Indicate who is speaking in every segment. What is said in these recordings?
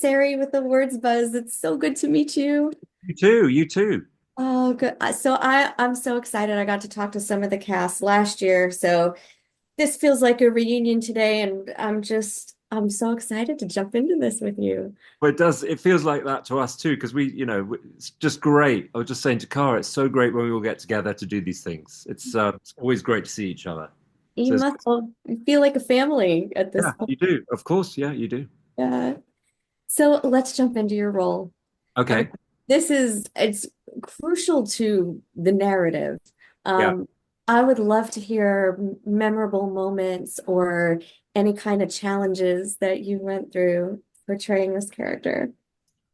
Speaker 1: Sari with the Words Buzz. It's so good to meet you.
Speaker 2: You too, you too.
Speaker 1: Oh, good. I'm so excited. I got to talk to some of the cast last year, so this feels like a reunion today, and I'm so excited to jump into this with you.
Speaker 2: Well, it feels like that to us too, because it's just great. I was just saying to Cara, it's so great when we all get together to do these things. It's always great to see each other.
Speaker 1: You
Speaker 2: So,
Speaker 1: must all feel like a family at this
Speaker 2: yeah,
Speaker 1: point.
Speaker 2: you do. Of course, yeah, you do.
Speaker 1: Yeah. So let's jump into your role. Um,
Speaker 2: Okay.
Speaker 1: it's crucial to the narrative.
Speaker 2: Yeah.
Speaker 1: Um, I would love to hear memorable moments or any kind of challenges that you went through portraying this character.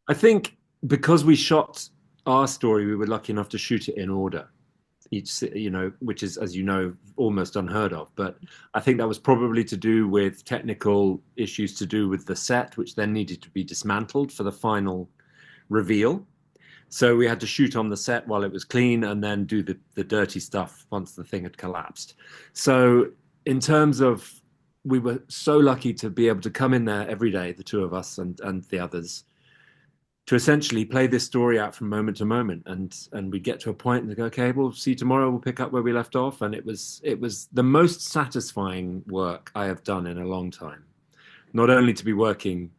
Speaker 2: I think because we shot our story, we were lucky enough to shoot it in order. Which is, as you know, almost unheard of. But I think that was probably to do with technical issues to do with the set, which then needed to be dismantled for the final reveal. So we had to shoot on the set while it was clean and then do the dirty stuff once the thing had collapsed. So, in terms of, we were so lucky to be able to come in there every day, the two of us and the others, to essentially play this story out from moment to moment, and we get to a point and go, okay, we'll see tomorrow, we'll pick up where we left off. And it was the most satisfying work I have done in a long time, not only to be working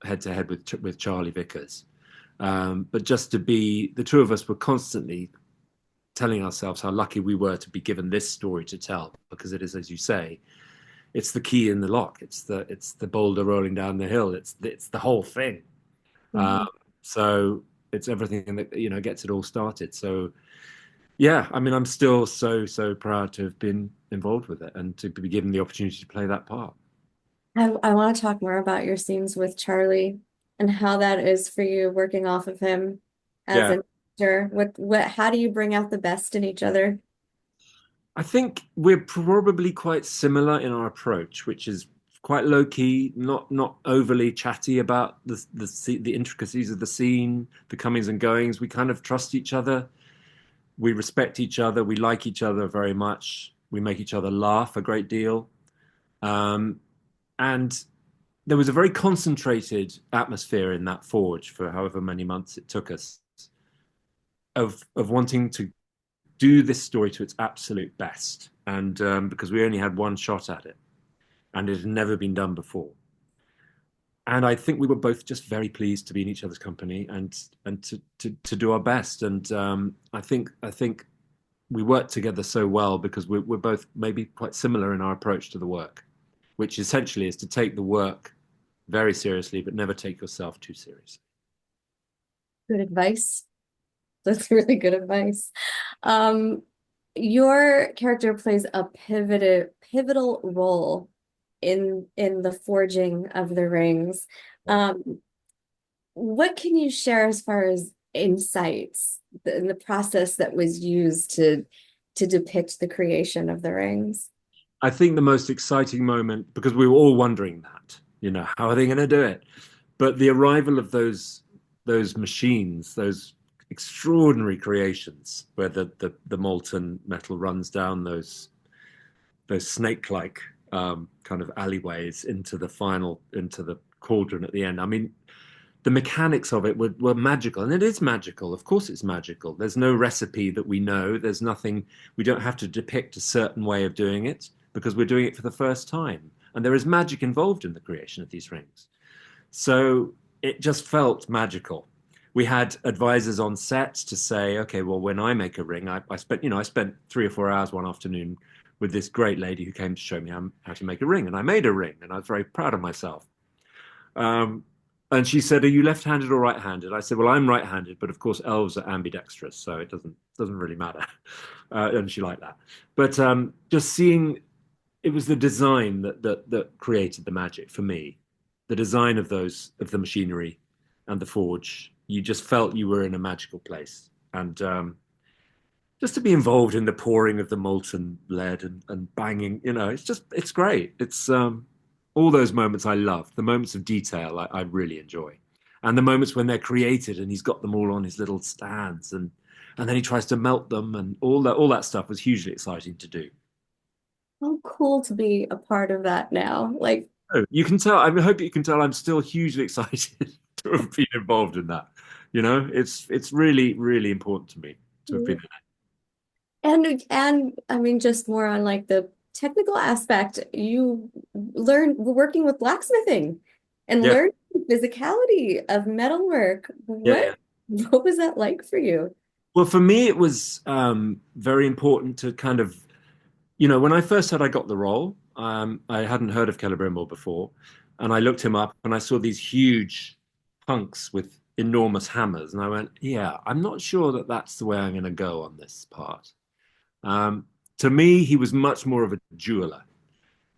Speaker 2: head to head with Charlie Vickers, but just to be, the two of us were constantly telling ourselves how lucky we were to be given this story to tell, because it is, as you say, it's the key in the lock, it's the boulder rolling down the hill, it's the whole thing.
Speaker 1: Mhm.
Speaker 2: So it's everything that gets it all started. So yeah, I mean, I'm still so proud to have been involved with it and to be given the opportunity to play that part.
Speaker 1: I want to talk more about your scenes with Charlie and how that is for you working off of him as
Speaker 2: Yeah,
Speaker 1: an actor. How do you bring out the best in each other?
Speaker 2: I think we're probably quite similar in our approach, which is quite low key, not overly chatty about the intricacies of the scene, the comings and goings. We kind of trust each other. We respect each other. We like each other very much. We make each other laugh a great deal. Um, and there was a very concentrated atmosphere in that forge for however many months it took us of wanting to do this story to its absolute best, and because we only had one shot at it and it had never been done before. And I think we were both just very pleased to be in each other's company and to do our best. And I think we work together so well because we're both maybe quite similar in our approach to the work, which essentially is to take the work very seriously, but never take yourself too seriously.
Speaker 1: Good advice. That's really good advice. Um, your character plays a pivotal role in the forging of the rings.
Speaker 2: Yeah.
Speaker 1: Um, what can you share as far as insights in the process that was used to depict the creation of the rings?
Speaker 2: I think the most exciting moment, because we were all wondering that, how are they going to do it? But the arrival of those machines, those extraordinary creations, where the molten metal runs down those snake-like kind of alleyways into the cauldron at the end. I mean, the mechanics of it were magical, and it is magical. Of course, it's magical. There's no recipe that we know. There's nothing. We don't have to depict a certain way of doing it because we're doing it for the first time, and there is magic involved in the creation of these rings. So it just felt magical. We had advisors on set to say, okay, well, when I make a ring, I spent 3 or 4 hours one afternoon with this great lady who came to show me how to make a ring, and I made a ring, and I was very proud of myself. Um, and she said, "Are you left-handed or right-handed?" I said, "Well, I'm right-handed, but of course elves are ambidextrous, so it doesn't really matter." And she liked that. But just seeing, it was the design that created the magic for me. The design of the machinery and the forge. You just felt you were in a magical place, and just to be involved in the pouring of the molten lead and banging, it's great. It's all those moments I love, the moments of detail I really enjoy. And the moments when they're created and he's got them all on his little stands and then he tries to melt them and all that stuff was hugely exciting to do.
Speaker 1: How cool to be a part of that now. Like
Speaker 2: Oh, you can tell. I hope you can tell. I'm still hugely excited to have been involved in that. You know, it's really really important to me to have been.
Speaker 1: And I mean, just more on like the technical aspect, you learn working with blacksmithing and
Speaker 2: Yeah,
Speaker 1: learn physicality of metalwork.
Speaker 2: yeah, yeah.
Speaker 1: What was that like for you?
Speaker 2: Well, for me, it was very important to kind of, you know, when I first heard I got the role, I hadn't heard of Celebrimbor before, and I looked him up and I saw these huge hunks with enormous hammers, and I went, yeah, I'm not sure that that's the way I'm going to go on this part. Um, to me, he was much more of a jeweler,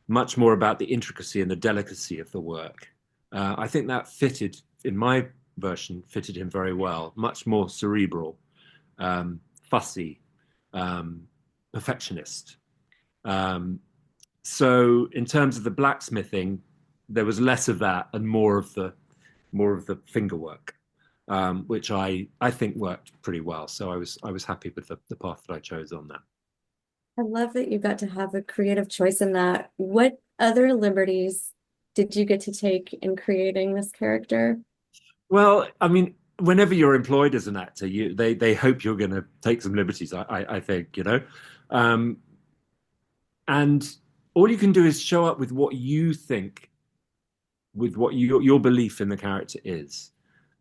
Speaker 2: much more about the intricacy and the delicacy of the work. I think that fitted, in my version, fitted him very well, much more cerebral, fussy, um, perfectionist. Um, so in terms of the blacksmithing, there was less of that and more of the finger work, which I think worked pretty well. So I was happy with the path that I chose on that.
Speaker 1: I love that you got to have a creative choice in that. What other liberties did you get to take in creating this character?
Speaker 2: Well, I mean, whenever you're employed as an actor, they hope you're going to take some liberties. I think, you know, um, and all you can do is show up with what you think, with what your belief in the character is,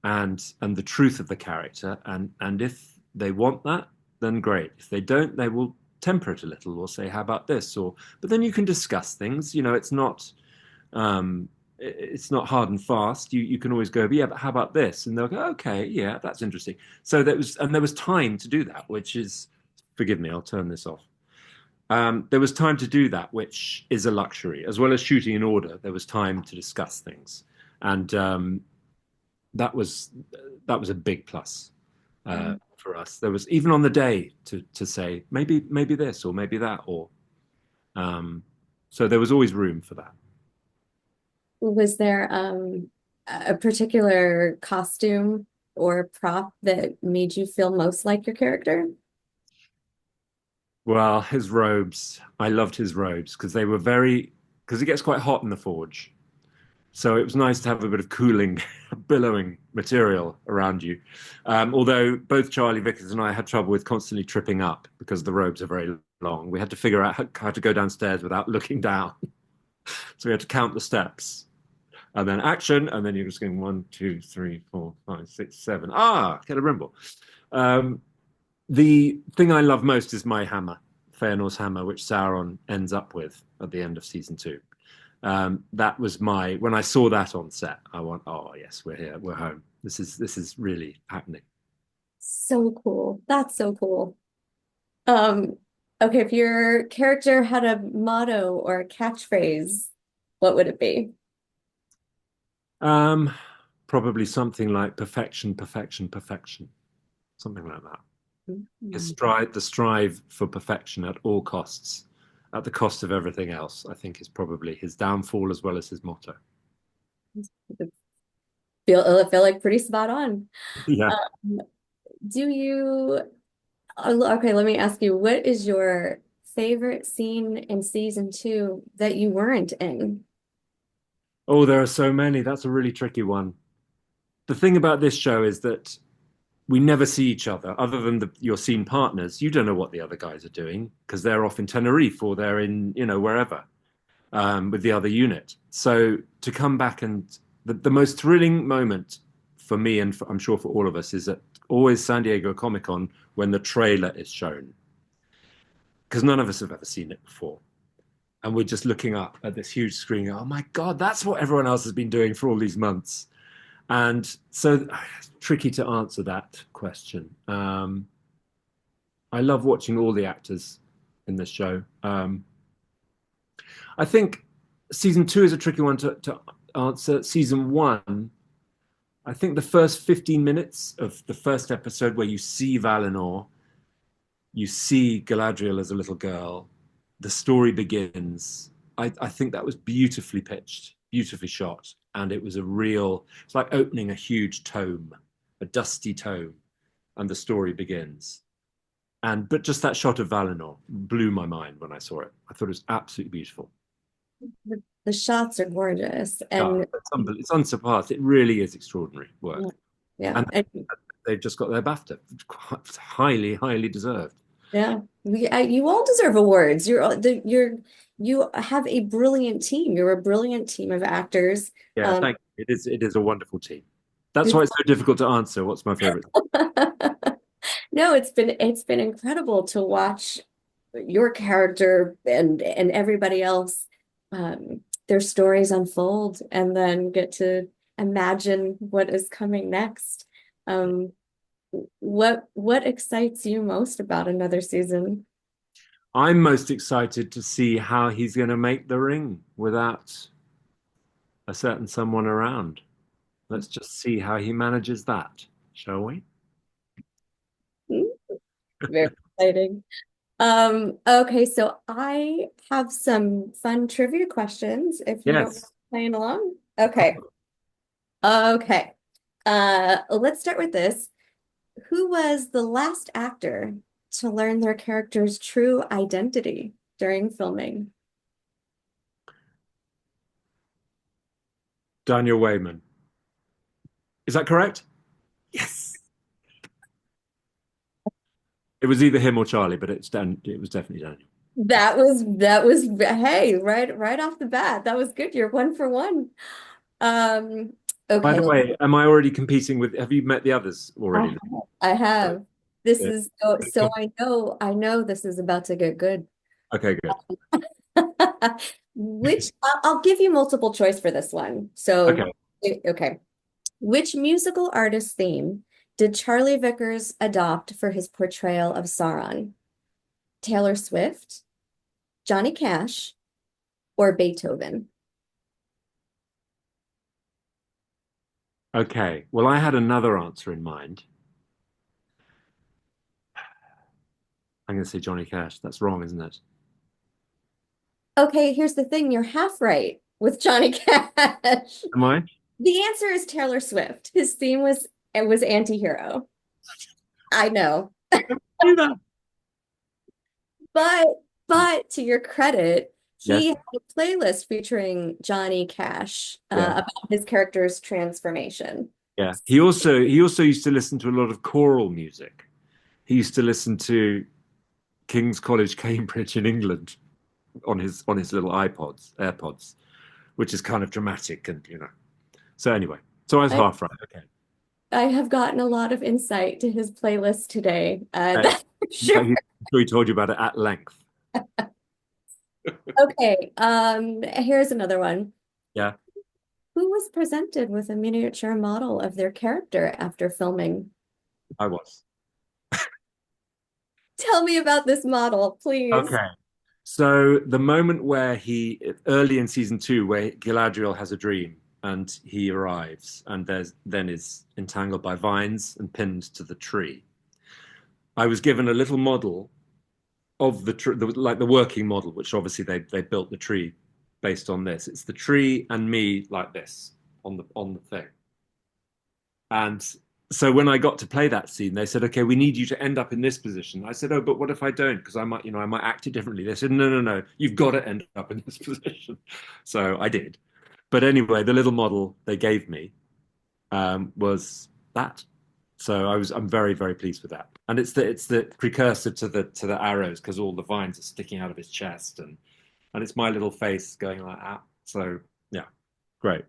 Speaker 2: and the truth of the character. And if they want that, then great. If they don't, they will temper it a little or say, "How about this?" Or, but then you can discuss things. You know, um, it's not hard and fast. You can always go, yeah, but how about this? And they'll go, okay, yeah, that's interesting. So there was time to do that, which is, forgive me, I'll turn this off. There was time to do that, which is a luxury, as well as shooting in order. There was time to discuss things, and that was that was a big plus for us. There was even on the day to say maybe this or maybe that or um, so there was always room for that.
Speaker 1: Was there a particular costume or prop that made you feel most like your character?
Speaker 2: Well, his robes. I loved his robes because they were very, because it gets quite hot in the forge. So it was nice to have a bit of cooling, billowing material around you. Although both Charlie Vickers and I had trouble with constantly tripping up because the robes are very long. We had to figure out how to go downstairs without looking down. So we had to count the steps and then action. And then you're just going 1, 2, 3, 4, 5, 6, 7. Ah, Celebrimbor. Um, the thing I love most is my hammer, Feanor's hammer, which Sauron ends up with at the end of season two. That was when I saw that on set, I went, oh yes, we're here, we're home. This is really happening.
Speaker 1: So cool. That's so cool. Um, okay, if your character had a motto or a catchphrase, what would it be?
Speaker 2: Um, Probably something like perfection, perfection, perfection, something like that.
Speaker 1: Mhm.
Speaker 2: The strive for perfection at all costs, at the cost of everything else, I think is probably his downfall as well as his motto.
Speaker 1: I feel like pretty spot on.
Speaker 2: Yeah.
Speaker 1: Um, do you, okay, let me ask you, what is your favorite scene in season two that you weren't in?
Speaker 2: Oh, there are so many. That's a really tricky one. The thing about this show is that we never see each other other than your scene partners. You don't know what the other guys are doing because they're off in Tenerife or they're in, wherever with the other unit. So to come back and the most thrilling moment for me and I'm sure for all of us is at always San Diego Comic Con when the trailer is shown because none of us have ever seen it before. And we're just looking up at this huge screen. Oh my God, that's what everyone else has been doing for all these months. And so tricky to answer that question. I love watching all the actors in this show. I think season two is a tricky one to answer. Season one, I think the first 15 minutes of the first episode where you see Valinor, you see Galadriel as a little girl, the story begins. I think that was beautifully pitched, beautifully shot. And it's like opening a huge tome, a dusty tome, and the story begins. But just that shot of Valinor blew my mind when I saw it. I thought it was absolutely beautiful.
Speaker 1: The shots are gorgeous,
Speaker 2: Yeah,
Speaker 1: and
Speaker 2: it's unsurpassed. It really is extraordinary
Speaker 1: yeah,
Speaker 2: work.
Speaker 1: yeah,
Speaker 2: And
Speaker 1: and
Speaker 2: they've just got their BAFTA. Quite highly, highly deserved.
Speaker 1: yeah. You all deserve awards. You have a brilliant team. You're a brilliant team of actors.
Speaker 2: Yeah,
Speaker 1: Um,
Speaker 2: thank you. It is a wonderful team. That's why
Speaker 1: it's
Speaker 2: it's so difficult to answer. What's my favorite?
Speaker 1: no, it's been incredible to watch your character and everybody else, their stories unfold and then get to imagine what is coming next. Um, what excites you most about another season?
Speaker 2: I'm most excited to see how he's going to make the ring without a certain someone around. Let's just see how he manages that, shall we?
Speaker 1: Very exciting. Okay, so I have some fun trivia questions if you don't mind
Speaker 2: Yes.
Speaker 1: playing along. Okay. Okay. Let's start with this. Who was the last actor to learn their character's true identity during filming?
Speaker 2: Daniel Wayman. Is that correct? Yes. It was either him or Charlie, but it was definitely Daniel.
Speaker 1: That was hey, right off the bat. That was good. You're one for one. Um,
Speaker 2: By
Speaker 1: okay.
Speaker 2: the way, am I already competing with, have you met the others
Speaker 1: I
Speaker 2: already?
Speaker 1: have. I have. This
Speaker 2: Good.
Speaker 1: is so I know this is about to get good.
Speaker 2: Okay, good.
Speaker 1: Which I'll give you multiple choice for this one. So,
Speaker 2: Okay.
Speaker 1: okay. Which musical artist theme did Charlie Vickers adopt for his portrayal of Sauron? Taylor Swift, Johnny Cash, or Beethoven?
Speaker 2: Okay. Well, I had another answer in mind. I'm going to say Johnny Cash. That's wrong, isn't it?
Speaker 1: Okay, here's the thing, you're half right with Johnny Cash.
Speaker 2: Am I?
Speaker 1: The answer is Taylor Swift. His theme was it was anti-hero. I know.
Speaker 2: Do that.
Speaker 1: But but to your credit, he
Speaker 2: Yes.
Speaker 1: had a playlist featuring Johnny Cash
Speaker 2: Yeah.
Speaker 1: about his character's transformation.
Speaker 2: Yeah. He also used to listen to a lot of choral music. He used to listen to King's College, Cambridge in England on his little AirPods, which is kind of dramatic and So anyway, so I was
Speaker 1: I,
Speaker 2: half right. Okay.
Speaker 1: I have gotten a lot of insight to his playlist today.
Speaker 2: Uh,
Speaker 1: That's for sure.
Speaker 2: I'm sure he told you about it at length.
Speaker 1: Okay, here's another one.
Speaker 2: Yeah,
Speaker 1: Who was presented with a miniature model of their character after filming?
Speaker 2: I was.
Speaker 1: Tell me about this model, please.
Speaker 2: Okay. So the moment where early in season 2, where Galadriel has a dream and he arrives and then is entangled by vines and pinned to the tree. I was given a little model of the tree, like the working model, which obviously they built the tree based on this. It's the tree and me like this on the thing. And so when I got to play that scene, they said, "Okay, we need you to end up in this position." I said, "Oh, but what if I don't? Because I might act it differently." They said, "No, no, no, you've got to end up in this position." So I did. But anyway, the little model they gave me was that. So I'm very, very pleased with that. And it's the precursor to the arrows because all the vines are sticking out of his chest and it's my little face going like that. So yeah, great.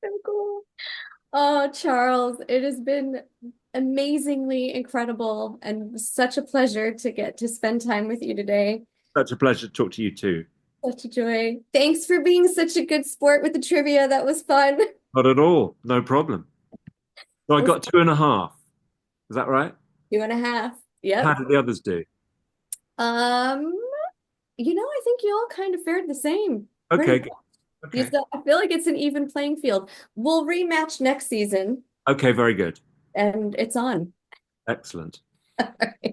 Speaker 1: So cool. Oh, Charles, it has been amazingly incredible and such a pleasure to get to spend time with you today.
Speaker 2: Such a pleasure to talk to you too.
Speaker 1: Such a joy. Thanks for being such a good sport with the trivia. That was fun.
Speaker 2: Not at all. No problem. So I
Speaker 1: We'll see
Speaker 2: got 2.5. Is that right?
Speaker 1: 2.5.
Speaker 2: How
Speaker 1: Yep.
Speaker 2: did the others do?
Speaker 1: Um, I think you all kind of fared the same. Pretty
Speaker 2: Okay,
Speaker 1: much.
Speaker 2: good. Okay.
Speaker 1: I feel like it's an even playing field. We'll rematch next season,
Speaker 2: Okay, very good.
Speaker 1: and it's on.
Speaker 2: Excellent.